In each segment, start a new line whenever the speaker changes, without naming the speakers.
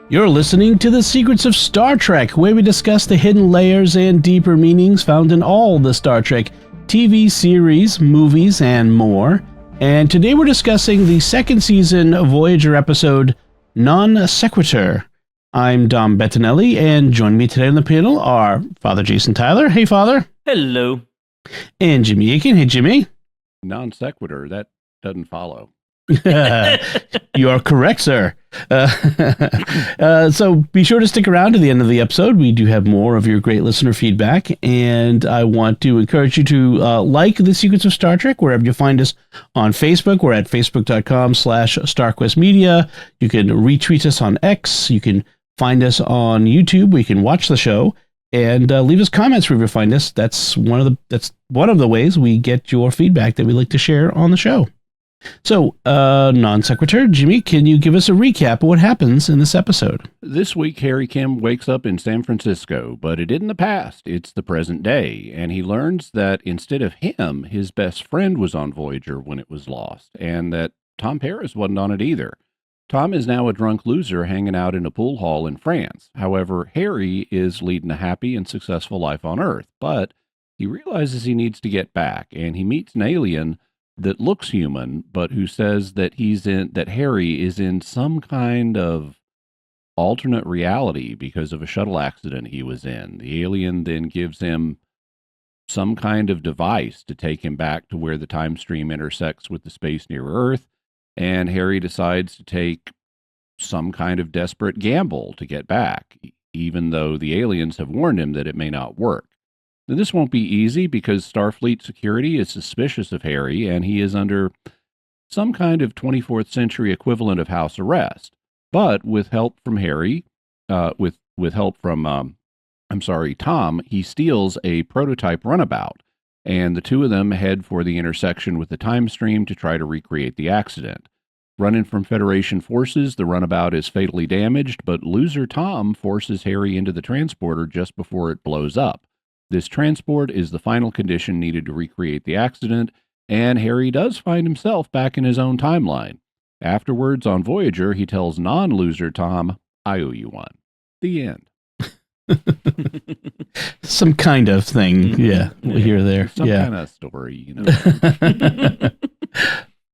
You're listening to The Secrets of Star Trek, where we discuss the hidden layers and deeper meanings found in all the Star Trek TV series, movies, and more. And today we're discussing the second season Voyager episode, Sequitur. I'm Dom Bettinelli, and joining me today on the panel are Father Jason Tyler. Hey, Father.
Hello.
And Jimmy Akin. Hey, Jimmy.
Non sequitur, that doesn't follow.
You are correct, sir. So be sure to stick around to the end of the episode. We do have more of your great listener feedback, and I want to encourage you to like The Secrets of Star Trek wherever you find us on Facebook. We're at facebook.com/StarQuestMedia. You can retweet us on X. You can find us on YouTube. We can watch the show and leave us comments wherever you find us. That's one of the ways we get your feedback that we like to share on the show. So, non sequitur, Jimmy, can you give us a recap of what happens in this episode?
This week, Harry Kim wakes up in San Francisco, but it isn't the past, it's the present day, and he learns that instead of him, his best friend was on Voyager when it was lost, and that Tom Paris wasn't on it either. Tom is now a drunk loser hanging out in a pool hall in France. However, Harry is leading a happy and successful life on Earth, but he realizes he needs to get back, and he meets an alien that looks human, but who says that Harry is in some kind of alternate reality because of a shuttle accident he was in. The alien then gives him some kind of device to take him back to where the time stream intersects with the space near Earth, and Harry decides to take some kind of desperate gamble to get back, even though the aliens have warned him that it may not work. Now, this won't be easy because Starfleet security is suspicious of Harry, and he is under some kind of 24th century equivalent of house arrest. But with help from Harry, with help from, Tom, he steals a prototype runabout, and the two of them head for the intersection with the time stream to try to recreate the accident. Running from Federation forces, the runabout is fatally damaged, but loser Tom forces Harry into the transporter just before it blows up. This transport is the final condition needed to recreate the accident, and Harry does find himself back in his own timeline. Afterwards, on Voyager, he tells non-loser Tom, "I owe you one." The end.
Some kind of thing, yeah, here or there.
Some kind of story, you know.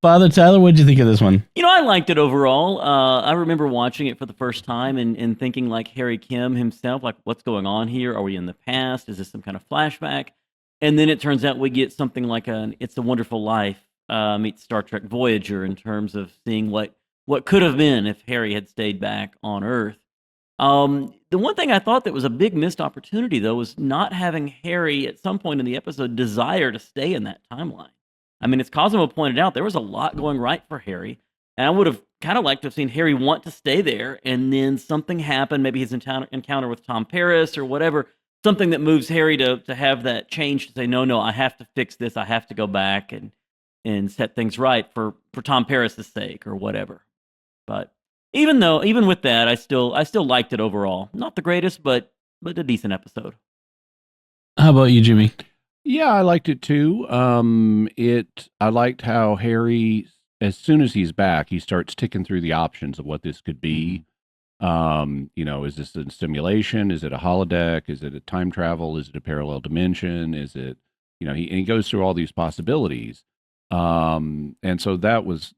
Father Tyler, what did you think of this one?
You know, I liked it overall. I remember watching it for the first time and thinking like Harry Kim himself, like, what's going on here? Are we in the past? Is this some kind of flashback? And then it turns out we get something like It's a Wonderful Life meets Star Trek Voyager in terms of seeing what could have been if Harry had stayed back on Earth. The one thing I thought that was a big missed opportunity, though, was not having Harry at some point in the episode desire to stay in that timeline. I mean, as Cosimo pointed out, there was a lot going right for Harry, and I would have kind of liked to have seen Harry want to stay there, and then something happened, maybe his encounter with Tom Paris or whatever, something that moves Harry to have that change to say, no, I have to fix this, I have to go back and set things right for Tom Paris' sake or whatever. But even with that, I still liked it overall. Not the greatest, but a decent episode.
How about you, Jimmy?
Yeah, I liked it too. I liked how Harry, as soon as he's back, he starts ticking through the options of what this could be. Is this a simulation? Is it a holodeck? Is it a time travel? Is it a parallel dimension? Is it, he goes through all these possibilities. And so that was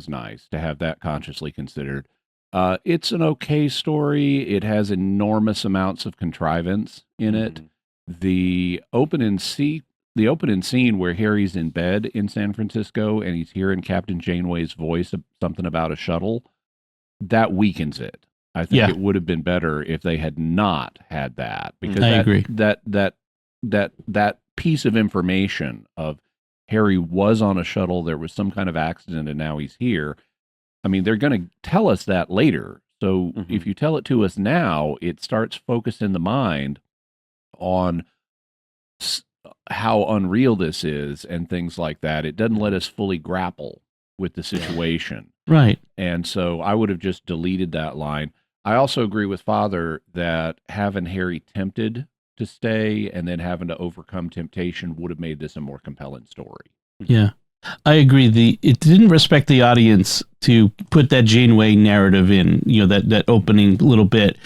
nice to have that consciously considered. It's an okay story. It has enormous amounts of contrivance in it. The opening scene where Harry's in bed in San Francisco and he's hearing Captain Janeway's voice, something about a shuttle, that weakens it. I think it would have been better if they had not had that, because
I agree.
That piece of information of Harry was on a shuttle, there was some kind of accident, and now he's here. I mean, they're going to tell us that later. So if you tell it to us now, it starts focusing the mind on how unreal this is and things like that. It doesn't let us fully grapple with the situation.
Right.
And so I would have just deleted that line. I also agree with Father that having Harry tempted to stay and then having to overcome temptation would have made this a more compelling story.
Yeah. I agree. It didn't respect the audience to put that Janeway narrative in. That opening little bit.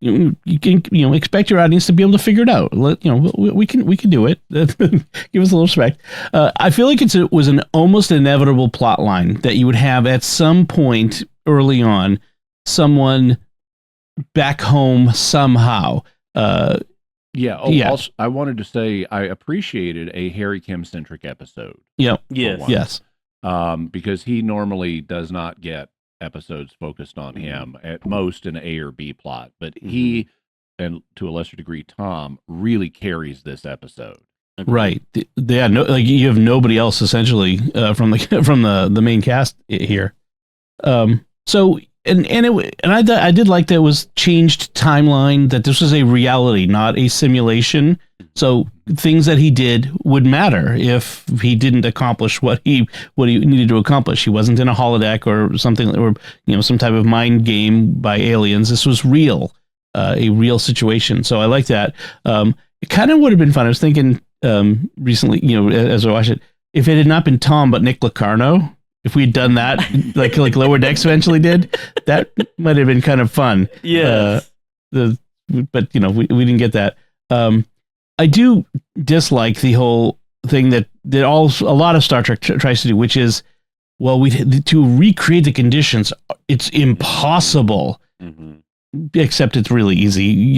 You can expect your audience to be able to figure it out. We can do it. Give us a little respect. I feel like it was an almost inevitable plot line that you would have at some point early on someone back home somehow.
Also, I wanted to say I appreciated a Harry Kim centric episode.
Yep.
Yes.
Because he normally does not get episodes focused on him, at most an A or B plot, but he, and to a lesser degree Tom, really carries this episode.
Right. You have nobody else essentially from the main cast here. I did like that it was changed timeline, that this was a reality, not a simulation. So things that he did would matter if he didn't accomplish what he needed to accomplish. He wasn't in a holodeck or something, or some type of mind game by aliens. This was real, a real situation. So I like that. It kind of would have been fun. I was thinking recently, as I watched it, if it had not been Tom but Nick Locarno. If we'd done that, like Lower Decks eventually did, that might have been kind of fun.
Yeah.
But we didn't get that. I do dislike the whole thing that a lot of Star Trek tries to do, which is, to recreate the conditions, it's impossible. Except it's really easy.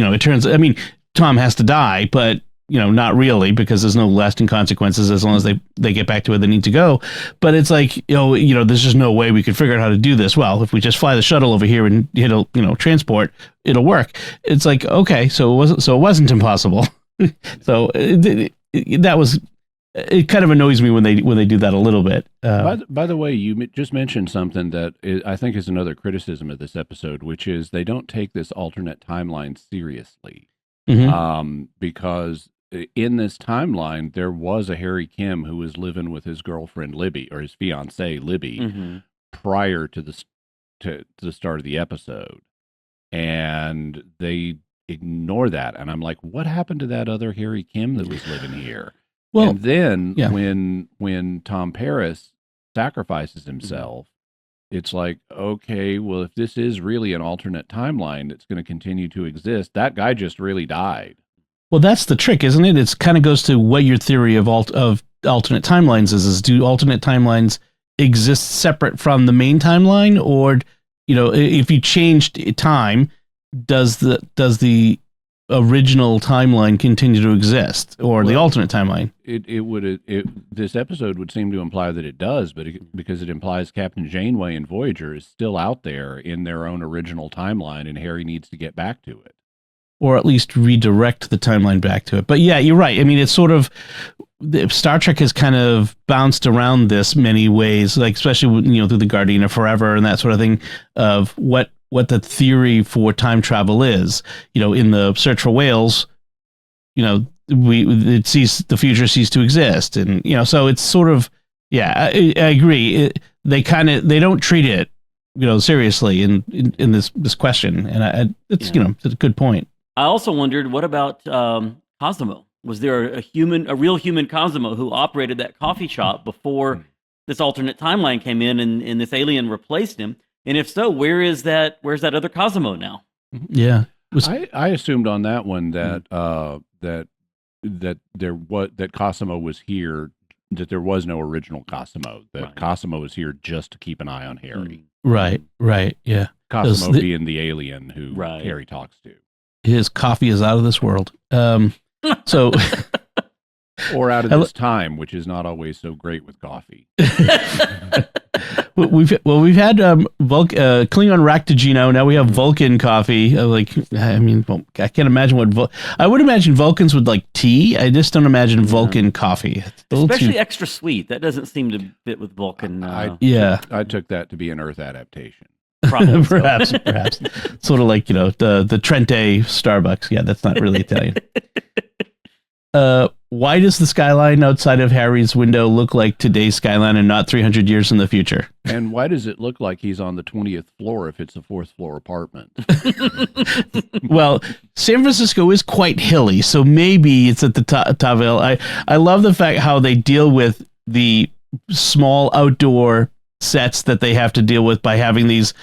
Tom has to die, but not really, because there's no lasting consequences as long as they get back to where they need to go. But it's like, there's just no way we could figure out how to do this. Well, if we just fly the shuttle over here and transport, it'll work. It's like, okay, so it wasn't impossible. So that was, it kind of annoys me when they do that a little bit.
By the way, you just mentioned something that I think is another criticism of this episode, which is they don't take this alternate timeline seriously. Because in this timeline, there was a Harry Kim who was living with his girlfriend Libby, or his fiancee Libby, prior to the start of the episode, and they ignore that. And I'm like, what happened to that other Harry Kim that was living here? Well, and then when Tom Paris sacrifices himself, it's like, okay, well, if this is really an alternate timeline that's going to continue to exist, that guy just really died.
Well, that's the trick, isn't it? It kind of goes to what your theory of alternate timelines is do alternate timelines exist separate from the main timeline? Or, if you changed time, does the original timeline continue to exist, or the alternate timeline?
This episode would seem to imply that it does, but because it implies Captain Janeway and Voyager is still out there in their own original timeline, and Harry needs to get back to it,
or at least redirect the timeline back to it. But yeah, you're right. I mean, it's sort of, Star Trek has kind of bounced around this many ways, like especially through the Guardian of Forever and that sort of thing, of what the theory for time travel is. In the Search for Whales, the future cease to exist, and so it's sort of, I agree. They don't treat it seriously in this question, and it's a good point.
I also wondered, what about Cosimo? Was there a real human Cosimo who operated that coffee shop before this alternate timeline came in and this alien replaced him? And if so, where's that other Cosimo now?
Yeah.
I assumed on that one that that Cosimo was here, that there was no original Cosimo, that Cosimo was here just to keep an eye on Harry.
Right, yeah.
Cosimo being the alien who Harry talks to.
His coffee is out of this world. So,
or out of this time, which is not always so great with coffee.
We've had Klingon Raktajino. Now we have Vulcan coffee. I can't imagine I would imagine Vulcans would like tea. I just don't imagine Vulcan coffee,
especially extra sweet. That doesn't seem to fit with Vulcan.
I took that to be an Earth adaptation.
perhaps sort of like the Trente Starbucks. Yeah, that's not really Italian. Why does the skyline outside of Harry's window look like today's skyline and not 300 years in the future?
And why does it look like he's on the 20th floor if it's a 4th floor apartment?
Well, San Francisco is quite hilly, so maybe it's at the top. I love the fact how they deal with the small outdoor sets that they have to deal with by having these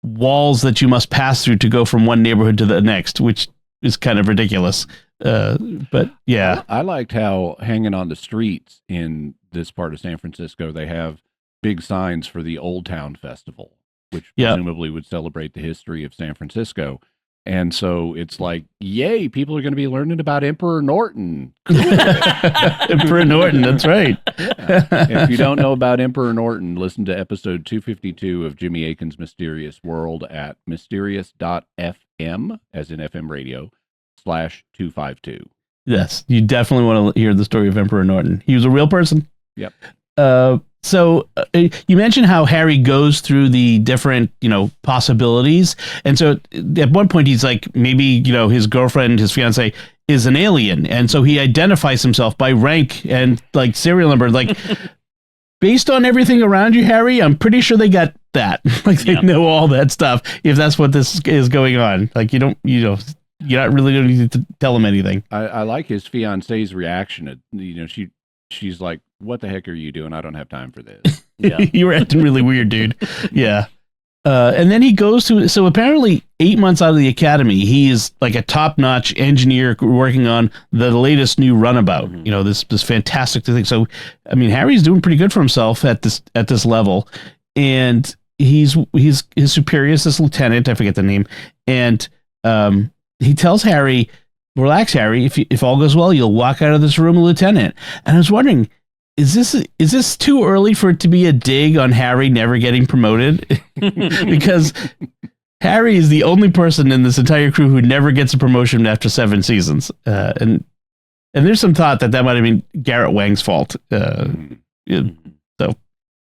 walls that you must pass through to go from one neighborhood to the next, which is kind of ridiculous. But yeah,
I liked how hanging on the streets in this part of San Francisco, they have big signs for the Old Town Festival, which presumably would celebrate the history of San Francisco. And so it's like, yay, people are going to be learning about Emperor Norton.
Emperor Norton, that's right.
Yeah. If you don't know about Emperor Norton, listen to episode 252 of Jimmy Akin's Mysterious World at mysterious.fm, as in FM radio, /252.
Yes, you definitely want to hear the story of Emperor Norton. He was a real person.
Yep.
So you mentioned how Harry goes through the different, possibilities. And so at one point he's like, maybe, his girlfriend, his fiance is an alien. And so he identifies himself by rank and like serial number, like based on everything around you, Harry, I'm pretty sure they got that. Like they know all that stuff. If that's what this is going on, like you're not really going to need to tell him anything.
I like his fiance's reaction. She's like, what the heck are you doing? I don't have time for this.
Yeah. You were acting really weird, dude. Yeah. And then he goes to, so apparently 8 months out of the academy, he is like a top-notch engineer working on the latest new runabout. Mm-hmm. This fantastic thing. So, I mean, Harry's doing pretty good for himself at this level. And his superior is this lieutenant, I forget the name. And he tells Harry, relax, Harry, if all goes well, you'll walk out of this room a lieutenant. And I was wondering, is this too early for it to be a dig on Harry never getting promoted? Because Harry is the only person in this entire crew who never gets a promotion after 7 seasons. And there's some thought that might have been Garrett Wang's fault. So it's kind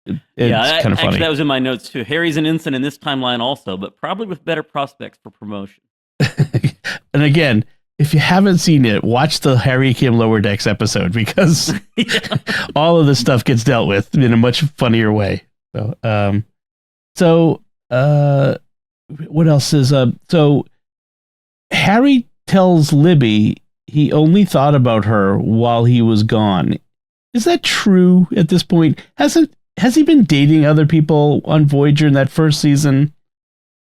of funny.
Actually, that was in my notes too. Harry's an ensign in this timeline also, but probably with better prospects for promotion.
And again, if you haven't seen it, watch the Harry Kim Lower Decks episode because all of this stuff gets dealt with in a much funnier way. So, what else is so Harry tells Libby he only thought about her while he was gone. Is that true at this point? Has he been dating other people on Voyager in that first season?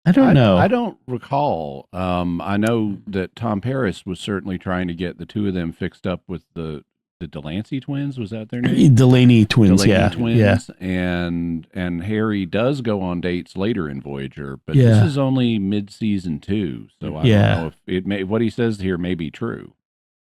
I don't know.
I don't recall. I know that Tom Paris was certainly trying to get the two of them fixed up with the Delancey twins. Was that their name?
Delaney twins.
Twins.
Yeah.
And Harry does go on dates later in Voyager, but this is only mid-season 2, so I don't know if what he says here may be true.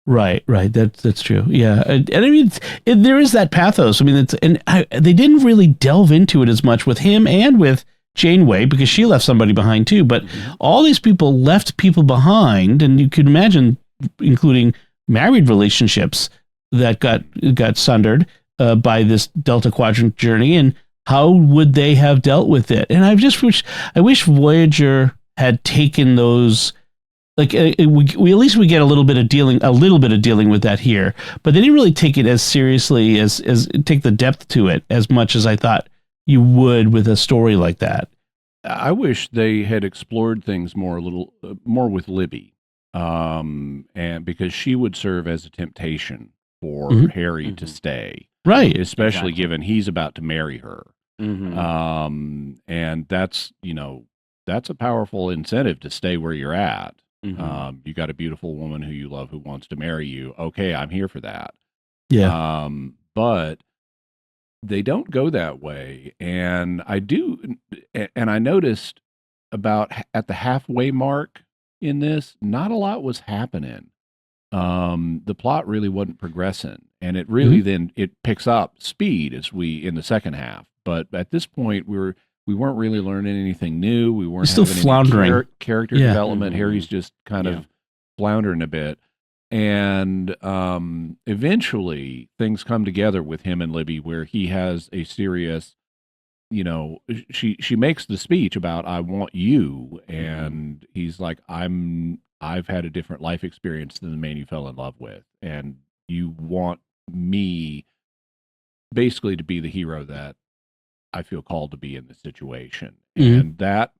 Right. That's true. Yeah, and I mean, there is that pathos. I mean, they didn't really delve into it as much with him and with Janeway, because she left somebody behind too, but all these people left people behind, and you could imagine, including married relationships that got sundered by this Delta Quadrant journey, and how would they have dealt with it? And I wish Voyager had taken those, like we at least we get a little bit of dealing with that here, but they didn't really take it as seriously as take the depth to it as much as I thought you would with a story like that.
I wish they had explored things more with Libby, and because she would serve as a temptation for Harry to stay,
right?
Especially given he's about to marry her, and that's a powerful incentive to stay where you're at. You got a beautiful woman who you love who wants to marry you. Okay, I'm here for that.
Yeah,
but they don't go that way, and I noticed about at the halfway mark in this, not a lot was happening. The plot really wasn't progressing, and it really then it picks up speed in the second half. But at this point, we weren't really learning anything new. We weren't
still
having
floundering.
Any character development. Harry's just kind of floundering a bit. And eventually things come together with him and Libby where he has a serious, she makes the speech about, I want you. And he's like, I've had a different life experience than the man you fell in love with. And you want me basically to be the hero that I feel called to be in this situation. And that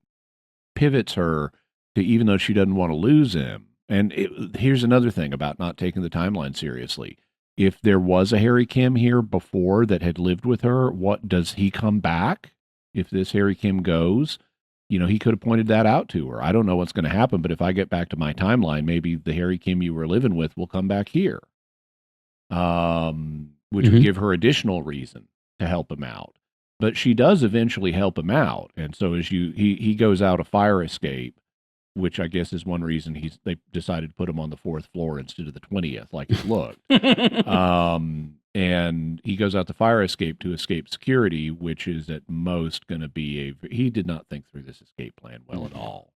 pivots her to, even though she doesn't want to lose him. And here's another thing about not taking the timeline seriously. if there was a Harry Kim here before that had lived with her, what does he come back? If this Harry Kim goes, he could have pointed that out to her. I don't know what's going to happen, but if I get back to my timeline, maybe the Harry Kim you were living with will come back here. Which would give her additional reason to help him out. But she does eventually help him out. And so as he goes out a fire escape, which I guess is one reason they decided to put him on the 4th floor instead of the 20th, like it looked. And he goes out the fire escape to escape security, which is at most going to be he did not think through this escape plan well at all.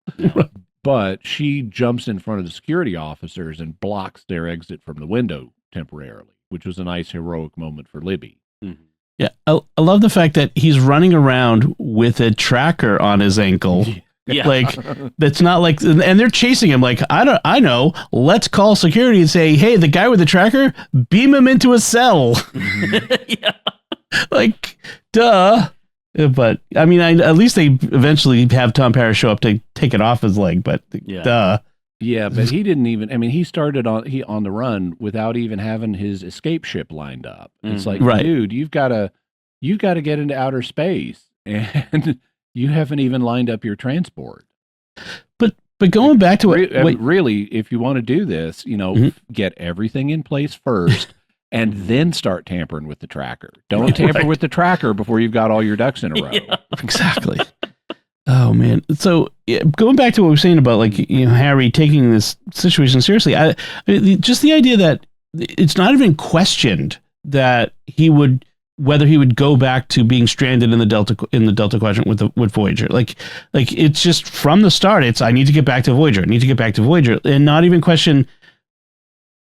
But she jumps in front of the security officers and blocks their exit from the window temporarily, which was a nice heroic moment for Libby.
Mm-hmm.
Yeah, I love the fact that he's running around with a tracker on his ankle.
Yeah.
Like, that's not like, and they're chasing him. Like, I know, let's call security and say, hey, the guy with the tracker, beam him into a cell.
Yeah.
Like, duh. But, I mean, at least they eventually have Tom Paris show up to take it off his leg, but duh.
Yeah, but he didn't even, he started on the run without even having his escape ship lined up. It's like, dude, you've got to get into outer space, and you haven't even lined up your transport. But going back to it, really, if you want to do this, get everything in place first, and then start tampering with the tracker. Don't tamper with the tracker before you've got all your ducks in a row.
Yeah.
Exactly. Oh man! So going back to what we were saying about Harry taking this situation seriously, I mean, just the idea that it's not even questioned that whether he would go back to being stranded in the Delta Quadrant with Voyager. Like it's just from the start. It's I need to get back to Voyager. I need to get back to Voyager, and not even question.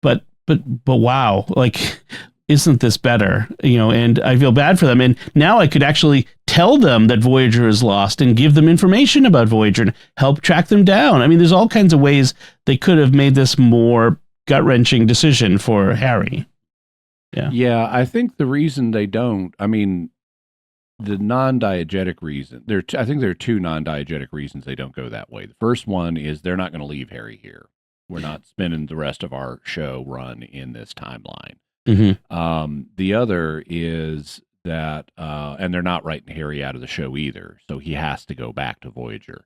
But wow! Like, isn't this better? And I feel bad for them. And now I could actually tell them that Voyager is lost and give them information about Voyager and help track them down. I mean, there's all kinds of ways they could have made this more gut-wrenching decision for Harry.
Yeah, I think the reason they don't, the non-diegetic reason, I think there are two non-diegetic reasons they don't go that way. The first one is they're not going to leave Harry here. We're not spending the rest of our show run in this timeline.
Mm-hmm.
The other is that, and they're not writing Harry out of the show either, so he has to go back to Voyager.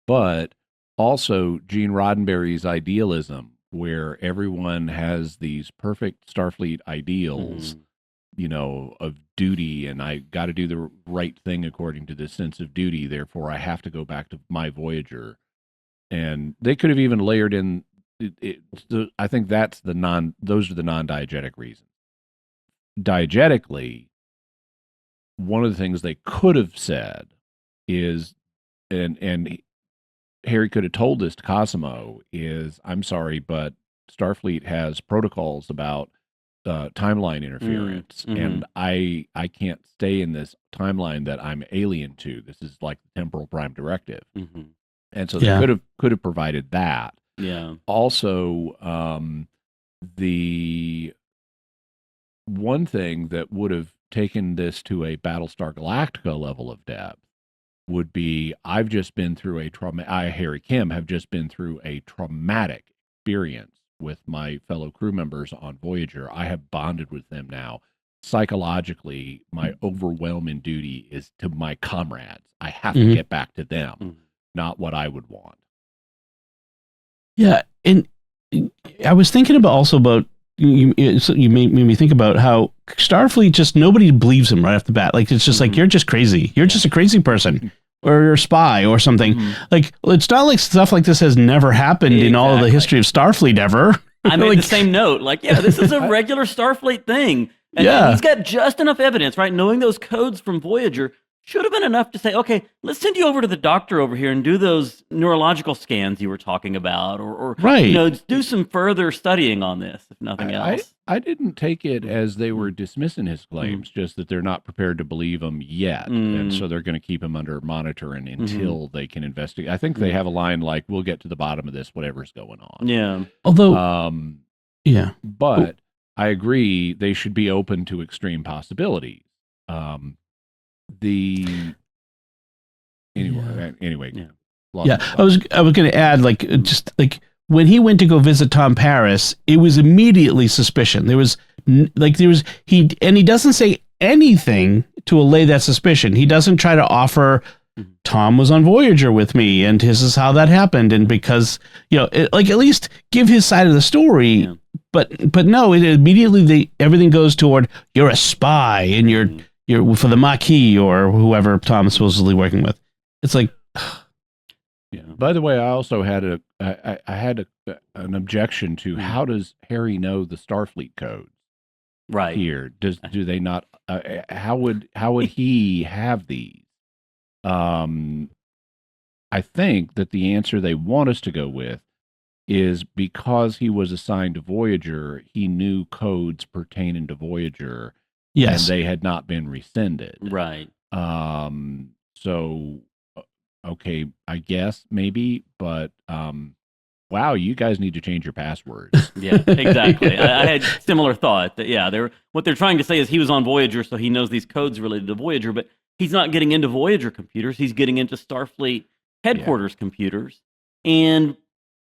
But also Gene Roddenberry's idealism, where everyone has these perfect Starfleet ideals, of duty, and I got to do the right thing according to this sense of duty, therefore I have to go back to my Voyager. And they could have even layered in, I think those are the non-diegetic reasons. Diegetically, one of the things they could have said is, and Harry could have told this to Cosimo, is, I'm sorry, but Starfleet has protocols about timeline interference, and I can't stay in this timeline that I'm alien to. This is like the temporal prime directive. And so they could have provided that.
Yeah.
Also, the one thing that would have taken this to a Battlestar Galactica level of depth would be, Harry Kim have just been through a traumatic experience with my fellow crew members on Voyager. I have bonded with them now. Psychologically, my overwhelming duty is to my comrades. I have to get back to them, not what I would want.
Yeah, and I was thinking about you made me think about how Starfleet, just nobody believes him right off the bat. Like, it's just like, you're just crazy. You're just a crazy person, or you're a spy or something. Like, it's not like stuff like this has never happened in all of the history of Starfleet ever.
I made the same note. Like, this is a regular Starfleet thing. And he's got just enough evidence, right? Knowing those codes from Voyager should have been enough to say, okay, let's send you over to the doctor over here and do those neurological scans you were talking about, or do some further studying on this, if nothing else.
I didn't take it as they were dismissing his claims, just that they're not prepared to believe him yet, and so they're going to keep him under monitoring until they can investigate. I think they have a line like, we'll get to the bottom of this, whatever's going on.
Yeah.
Although,
but I agree, they should be open to extreme possibilities. Anyway.
I was going to add, just when he went to go visit Tom Paris, it was immediately suspicion. There was Like he doesn't say anything to allay that suspicion. He doesn't try to offer Tom was on Voyager with me and this is how that happened. And because, like at least give his side of the story, but no, it immediately everything goes toward you're a spy and you're for the Maquis or whoever Tom is supposedly working with. It's like,
yeah. By the way, I also had an objection to how does Harry know the Starfleet codes?
Right
here, do they not? How would he have these? I think that the answer they want us to go with is because he was assigned to Voyager, he knew codes pertaining to Voyager,
yes,
and they had not been rescinded.
Right.
So, okay, I guess maybe, but wow, you guys need to change your passwords.
Yeah, exactly. I had similar thought that what they're trying to say is he was on Voyager, so he knows these codes related to Voyager, but he's not getting into Voyager computers. He's getting into Starfleet headquarters computers, and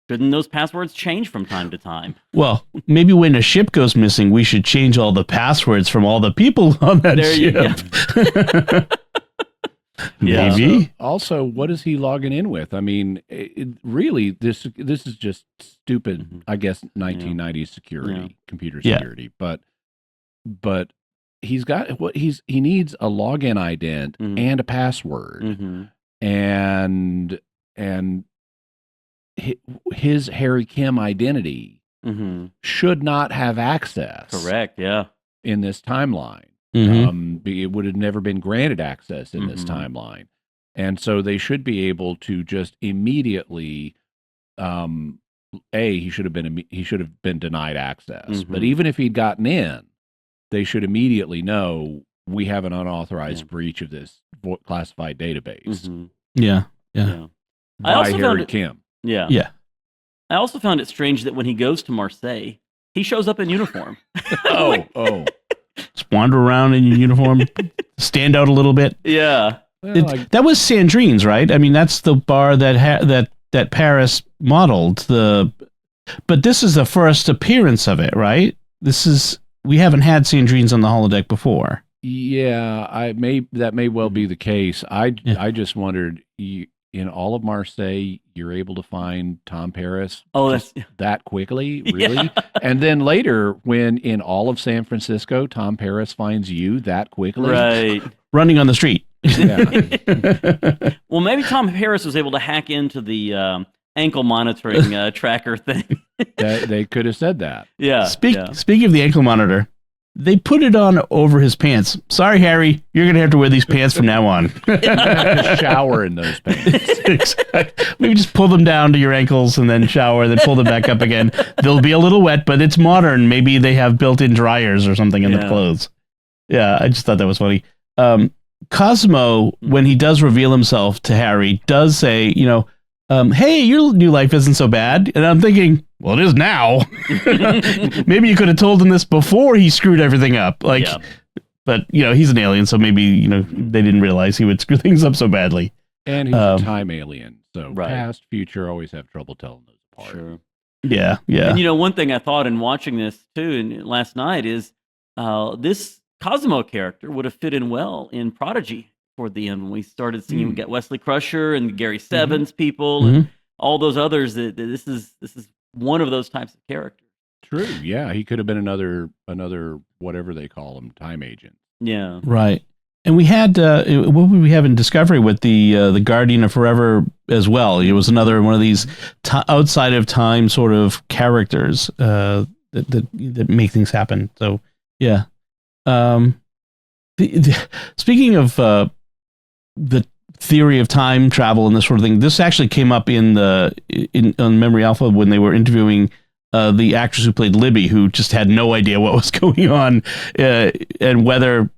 shouldn't those passwords change from time to time?
Well, maybe when a ship goes missing, we should change all the passwords from all the people on that ship. Maybe.
Also, what is he logging in with? I mean, really, this is just stupid. I guess 1990s security, computer security. But he's got he needs a login ident and a password, and his Harry Kim identity should not have access.
Correct. Yeah.
In this timeline. It would have never been granted access in this timeline. And so they should be able to just immediately, he should have been denied access. But even if he'd gotten in, they should immediately know we have an unauthorized breach of this classified database.
Yeah.
By Harry Kim.
Yeah.
I also found it strange that when he goes to Marseille, he shows up in uniform.
Just wander around in your uniform, stand out a little bit.
Yeah.
That was Sandrine's, right? I mean, that's the bar that Paris modeled. But this is the first appearance of it, right? We haven't had Sandrine's on the holodeck before.
Yeah, that may well be the case. I just wondered, in all of Marseille, you're able to find Tom Paris that quickly, really? Yeah. And then later, when in all of San Francisco, Tom Paris finds you that quickly?
Right.
Running on the street.
Yeah.
Well, maybe Tom Paris was able to hack into the ankle monitoring tracker thing.
They could have said that.
Yeah.
Speaking of the ankle monitor, they put it on over his pants. Sorry, Harry, you're going to have to wear these pants from now on.
Shower in those pants.
Maybe just pull them down to your ankles and then shower, then pull them back up again. They'll be a little wet, but it's modern. Maybe they have built-in dryers or something in the clothes. Yeah, I just thought that was funny. Cosimo, when he does reveal himself to Harry, does say, hey, your new life isn't so bad. And I'm thinking, well, it is now. Maybe you could have told him this before he screwed everything up. But, he's an alien, so maybe, they didn't realize he would screw things up so badly.
And he's a time alien, so past, future, always have trouble telling those apart.
Sure.
Yeah.
And, one thing I thought in watching this, too, and last night is this Cosimo character would have fit in well in Prodigy toward the end when we started seeing we got Wesley Crusher and Gary Sevens people and all those others. That this is one of those types of characters.
True. Yeah, he could have been another whatever they call him, time agent.
Yeah.
Right. And we had what would we have in Discovery with the Guardian of Forever as well? It was another one of these outside of time sort of characters that make things happen. So yeah. Speaking of the theory of time travel and this sort of thing, this actually came up on Memory Alpha when they were interviewing the actress who played Libby, who just had no idea what was going on and whether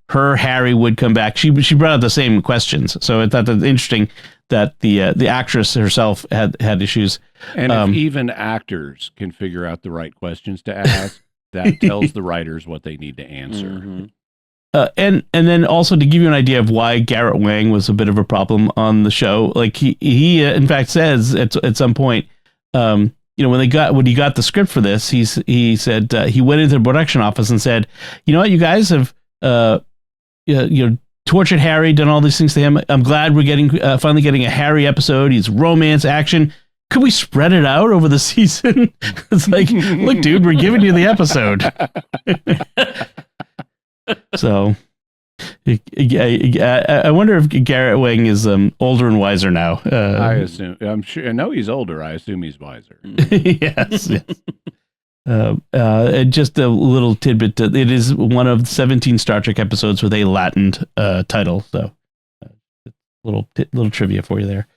her Harry would come back. She brought up the same questions, so I thought that interesting that the actress herself had issues.
And if even actors can figure out the right questions to ask, that tells the writers what they need to answer.
And then also to give you an idea of why Garrett Wang was a bit of a problem on the show, like he in fact says at some point, when he got the script for this, he said he went into the production office and said, you know what, you guys have tortured Harry, done all these things to him. I'm glad we're finally getting a Harry episode. He's romance, action. Could we spread it out over the season? It's like, look, dude, we're giving you the episode. So, I wonder if Garrett Wang is older and wiser now.
I assume. I'm sure. I know he's older. I assume he's wiser.
Yes. Just a little tidbit. It is one of 17 Star Trek episodes with a Latin title. So, little trivia for you there.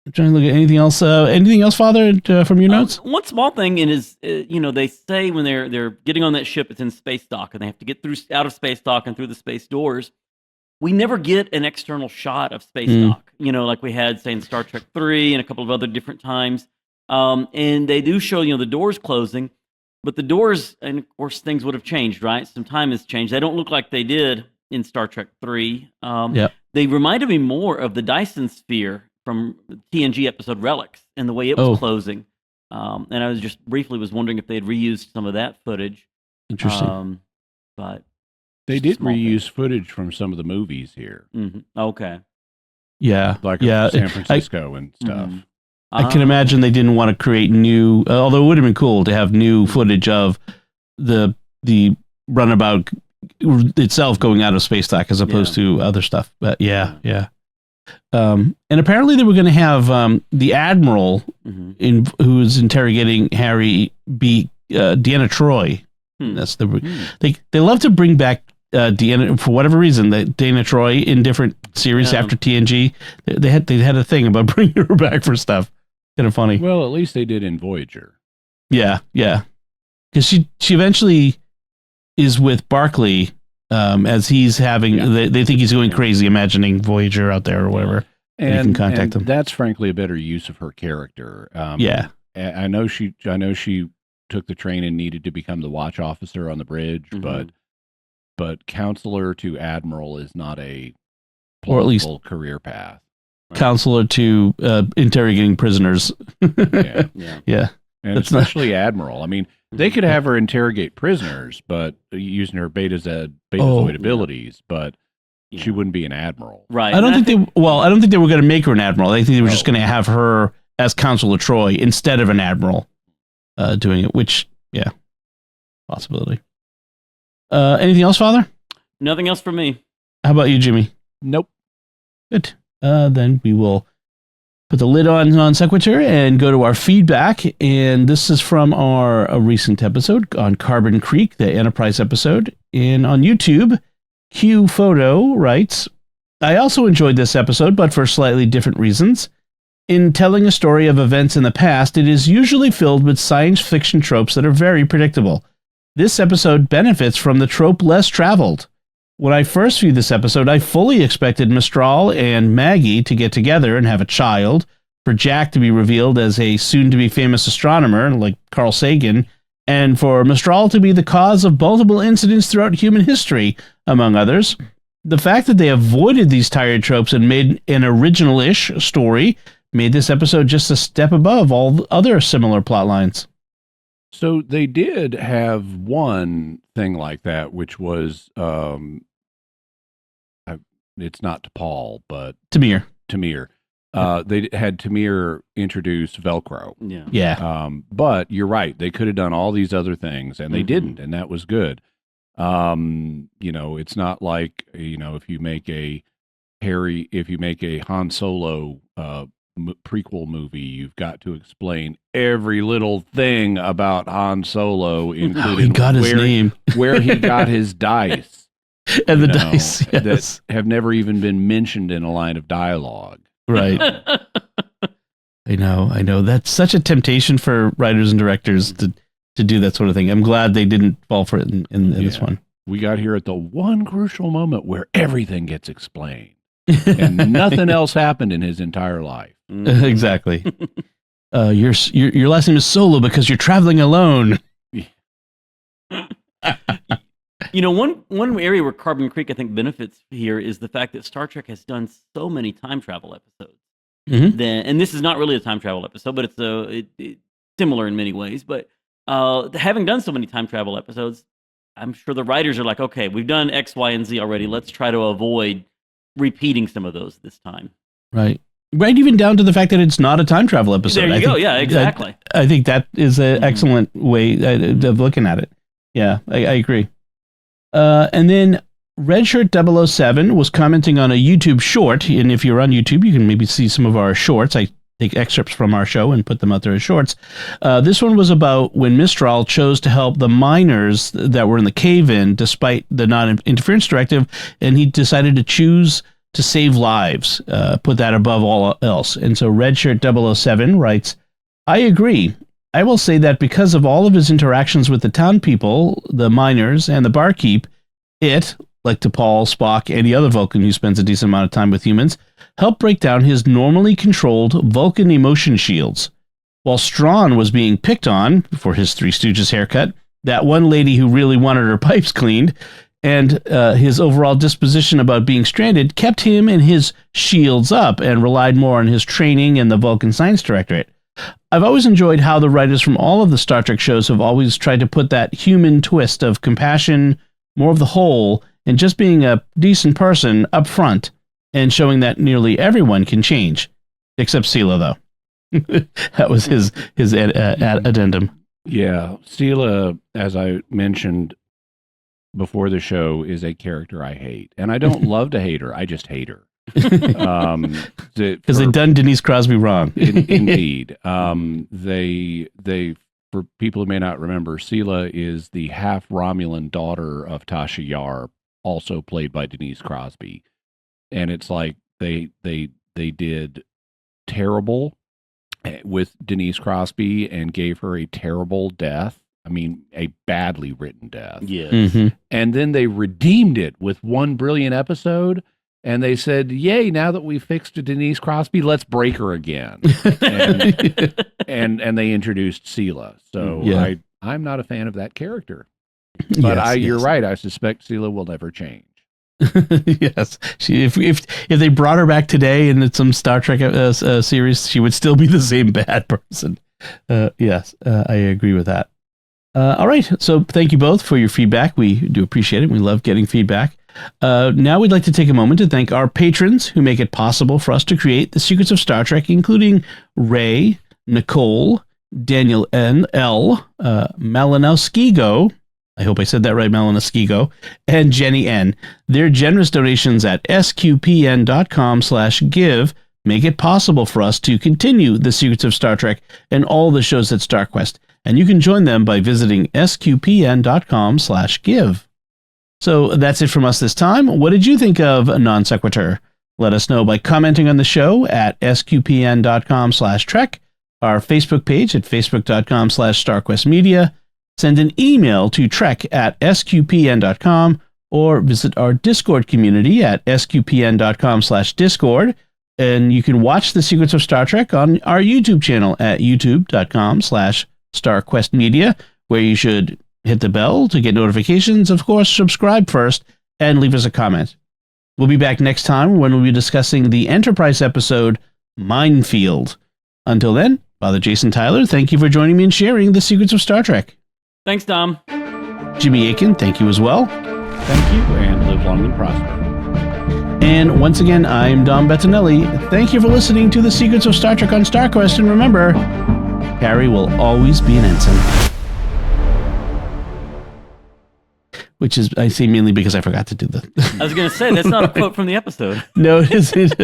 I'm trying to look at anything else. Anything else, Father, from your notes?
One small thing is, they say when they're getting on that ship, it's in space dock, and they have to get out of space dock and through the space doors. We never get an external shot of space dock, like we had, say, in Star Trek 3 and a couple of other different times. And they do show, the doors closing, but the doors, and of course, things would have changed, right? Some time has changed. They don't look like they did in Star Trek 3. They reminded me more of the Dyson Sphere from TNG episode Relics and the way it was closing. And I was just briefly wondering if they had reused some of that footage.
Interesting.
But
they did reuse footage from some of the movies here.
Mm-hmm. Okay.
Yeah.
Like San Francisco and stuff.
Mm-hmm.
I can imagine they didn't want to create new, although it would have been cool to have new footage of the runabout itself going out of space dock as opposed to other stuff. But yeah. And apparently they were going to have the Admiral who's interrogating Harry be Deanna Troi. That's they love to bring back Deanna for whatever reason. Deanna Troi in different series after TNG. They had a thing about bringing her back for stuff. Kind of funny.
Well, at least they did in Voyager.
Yeah. Because she eventually is with Barclay. As he's having, they think he's going crazy, imagining Voyager out there or whatever. And you can contact them.
That's frankly a better use of her character. I know she took the train and needed to become the watch officer on the bridge, but counselor to admiral is not a plausible career path. Right?
Counselor to interrogating prisoners. Yeah.
And that's especially admiral. I mean, they could have her interrogate prisoners, but using her betazoid abilities, but she wouldn't be an admiral.
Right.
I don't think they were going to make her an admiral. I think they were just going to have her as Counselor Troi instead of an admiral doing it, which, possibility. Anything else, Father?
Nothing else for me.
How about you, Jimmy?
Nope.
Good. Then we will put the lid on Sequitur and go to our feedback. And this is from our recent episode on Carbon Creek, the Enterprise episode. And on YouTube, Q Photo writes, I also enjoyed this episode, but for slightly different reasons. In telling a story of events in the past, it is usually filled with science fiction tropes that are very predictable. This episode benefits from the trope less traveled. When I first viewed this episode, I fully expected Mistral and Maggie to get together and have a child, for Jack to be revealed as a soon-to-be famous astronomer like Carl Sagan, and for Mistral to be the cause of multiple incidents throughout human history, among others. The fact that they avoided these tired tropes and made an original-ish story made this episode just a step above all other similar plot lines.
So they did have one thing like that, which was... it's not T'Pol, but Tamir. They had Tamir introduce Velcro.
Yeah.
But you're right. They could have done all these other things, and they didn't, and that was good. It's not like, if you make a Han Solo prequel movie, you've got to explain every little thing about Han Solo, including
he got his name,
where he got his dice.
And the dice
that have never even been mentioned in a line of dialogue.
Right. I know. That's such a temptation for writers and directors to do that sort of thing. I'm glad they didn't fall for it in this one.
We got here at the one crucial moment where everything gets explained. And nothing else happened in his entire life.
Exactly. Your last name is Solo because you're traveling alone.
One area where Carbon Creek, I think, benefits here is the fact that Star Trek has done so many time travel episodes. then, and this is not really a time travel episode, but it's similar in many ways. But having done so many time travel episodes, I'm sure the writers are like, okay, we've done X, Y, and Z already. Let's try to avoid repeating some of those this time.
Right. Right, even down to the fact that it's not a time travel episode.
There you go. Yeah, exactly.
I think that is an excellent way of looking at it. Yeah, I agree. And then Redshirt 007 was commenting on a YouTube short, and if you're on YouTube, you can maybe see some of our shorts. I take excerpts from our show and put them out there as shorts. This one was about when Mistral chose to help the miners that were in the cave-in despite the non-interference directive, and he decided to choose to save lives, put that above all else. And so Redshirt 007 writes, I agree. I will say that because of all of his interactions with the town people, the miners, and the barkeep, it, like T'Pol, Spock, any other Vulcan who spends a decent amount of time with humans, helped break down his normally controlled Vulcan emotion shields. While Strawn was being picked on for his Three Stooges haircut, that one lady who really wanted her pipes cleaned, and his overall disposition about being stranded kept him and his shields up and relied more on his training and the Vulcan Science Directorate. I've always enjoyed how the writers from all of the Star Trek shows have always tried to put that human twist of compassion, more of the whole, and just being a decent person up front and showing that nearly everyone can change. Except Sela, though. That was his addendum.
Yeah, Sela, as I mentioned before the show, is a character I hate. And I don't love to hate her, I just hate her. Because
they've done Denise Crosby wrong.
Indeed. They for people who may not remember, Sela is the half Romulan daughter of Tasha Yar, also played by Denise Crosby. And it's like they did terrible with Denise Crosby and gave her a terrible death. I mean, a badly written death.
Yes.
Mm-hmm.
And then they redeemed it with one brilliant episode. And they said, yay, now that we fixed Denise Crosby, let's break her again. And they introduced Sela. So
yeah.
I'm not a fan of that character. But you're right. I suspect Sela will never change.
Yes. If they brought her back today in some Star Trek series, she would still be the same bad person. Yes, I agree with that. All right. So thank you both for your feedback. We do appreciate it. We love getting feedback. Now we'd like to take a moment to thank our patrons who make it possible for us to create the Secrets of Star Trek, including Ray, Nicole, Daniel L, Malinowskigo, I hope I said that right, Malinowskigo, and Jenny N. Their generous donations at sqpn.com/give make it possible for us to continue the Secrets of Star Trek and all the shows at StarQuest. And you can join them by visiting sqpn.com/give. So that's it from us this time. What did you think of Non Sequitur? Let us know by commenting on the show at sqpn.com/trek, our Facebook page at facebook.com/StarQuestMedia, send an email to trek@sqpn.com, or visit our Discord community at sqpn.com/discord. And you can watch the Secrets of Star Trek on our YouTube channel at youtube.com/StarQuestMedia, where you should hit the bell to get notifications. Of course, subscribe first and leave us a comment. We'll be back next time when we'll be discussing the Enterprise episode, Minefield. Until then, Father Jason Tyler, thank you for joining me and sharing the Secrets of Star Trek.
Thanks, Dom.
Jimmy Akin, thank you as well.
Thank you, and live long and prosper.
And once again, I'm Dom Bettinelli. Thank you for listening to the Secrets of Star Trek on StarQuest, and remember, Harry will always be an ensign. Which is, I say mainly because I forgot to do the...
I was going to say, that's not a quote from the episode.
No, it isn't.